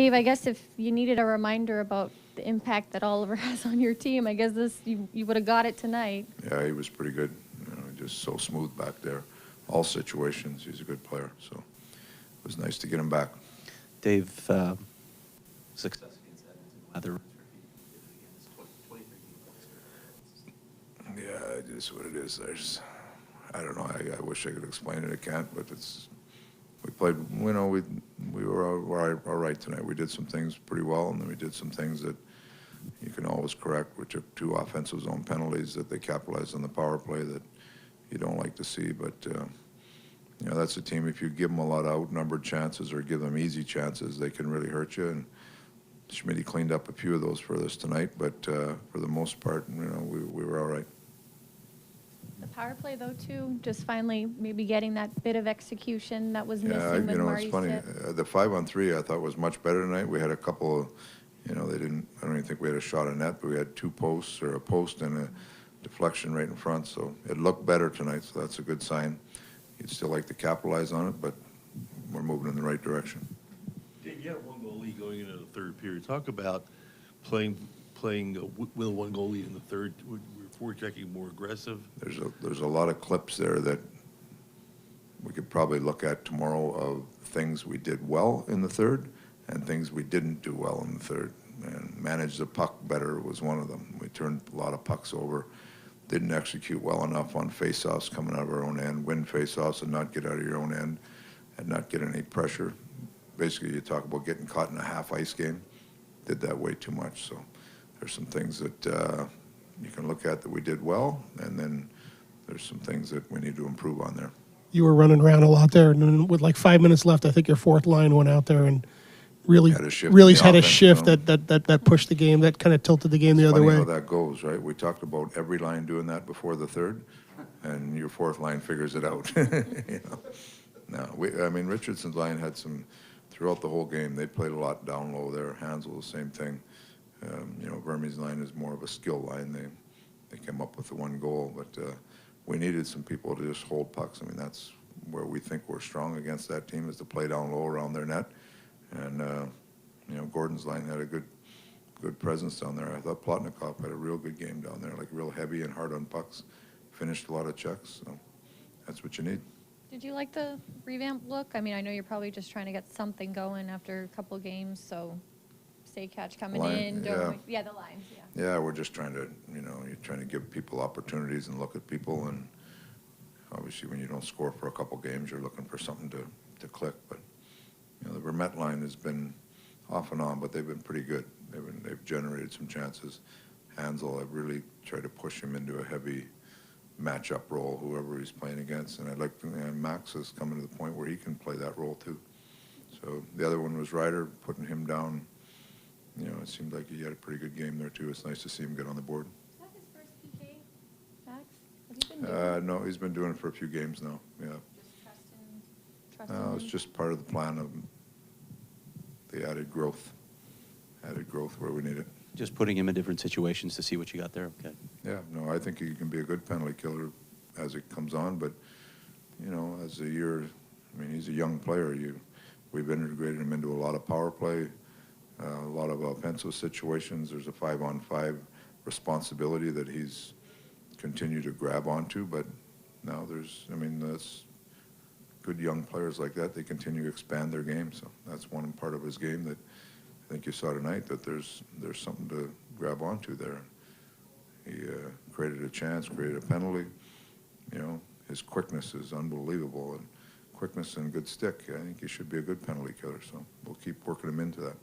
Dave, I guess if you needed a reminder about the impact that Oliver has on your team, I guess you would have got it tonight. Yeah, he was pretty good. Just so smooth back there. All situations, he's a good player. So it was nice to get him back. Dave, success against Edmonton. Other Yeah, it is what it is. I don't know. I wish I could explain it. I can't. But we played. We were all right tonight. We did some things pretty well, and then we did some things that you can always correct. We took 2 offensive zone penalties that they capitalized on the power play that you don't like to see. But that's a team. If you give them a lot of outnumbered chances or give them easy chances, they can really hurt you. And Schmidt cleaned up a few of those for us tonight. But for the most part, we were all right. The power play, though, too, just finally maybe getting that bit of execution that was missing with Marty. It's funny. The 5-on-3 I thought was much better tonight. We had a couple of, I don't even think we had a shot on net, but we had 2 posts or a post and a deflection right in front. So it looked better tonight, so that's a good sign. You'd still like to capitalize on it, but we're moving in the right direction. Dave, you had a 1-goal lead going into the third period. Talk about playing with a 1-goal lead in the third. We're checking more aggressive. There's a lot of clips there that we could probably look at tomorrow of things we did well in the third and things we didn't do well in the third. And manage the puck better was one of them. We turned a lot of pucks over, didn't execute well enough on faceoffs coming out of our own end, win faceoffs and not get out of your own end and not get any pressure. Basically, you talk about getting caught in a half ice game. Did that way too much. So there's some things that you can look at that we did well, and then there's some things that we need to improve on there. You were running around a lot there, and then with like 5 minutes left, I think your 4th line went out there and really had a shift that pushed the game, that kind of tilted the game the other way. How that goes, right? We talked about every line doing that before the third, and your 4th line figures it out. No, Richardson's line had some throughout the whole game. They played a lot down low there. Hanzal, the same thing. Verme's line is more of a skill line. They came up with the 1 goal, but we needed some people to just hold pucks. That's where we think we're strong against that team, is to play down low around their net. And Gordon's line had a good presence down there. I thought Plotnikov had a real good game down there, like real heavy and hard on pucks. Finished a lot of checks, so that's what you need. Did you like the revamp look? I know you're probably just trying to get something going after a couple games, so stay catch coming in. The lines, yeah. Yeah, we're just trying to, you're trying to give people opportunities and look at people, and obviously when you don't score for a couple games, you're looking for something to click. But the Vermette line has been off and on, but they've been pretty good. They've generated some chances. Hanzal, I've really tried to push him into a heavy matchup role, whoever he's playing against, and Max is coming to the point where he can play that role too. So the other one was Rieder, putting him down. It seemed like he had a pretty good game there too. It's nice to see him get on the board. Is that his first PK, Max? Have you been doing No, he's been doing it for a few games now. Yeah. Just trusting him? It's just part of the plan of the added growth where we need it. just putting him in different situations to see what you got there. Okay. Yeah, no, I think he can be a good penalty killer as it comes on, but, as the year, he's a young player. We've integrated him into a lot of power play, a lot of offensive situations. There's a 5-on-5 responsibility that he's continued to grab onto, but now that's good young players like that. They continue to expand their game, so that's one part of his game that I think you saw tonight, that there's something to grab onto there. He created a chance, created a penalty. His quickness is unbelievable, and quickness and good stick. I think he should be a good penalty killer, so we'll keep working him into that.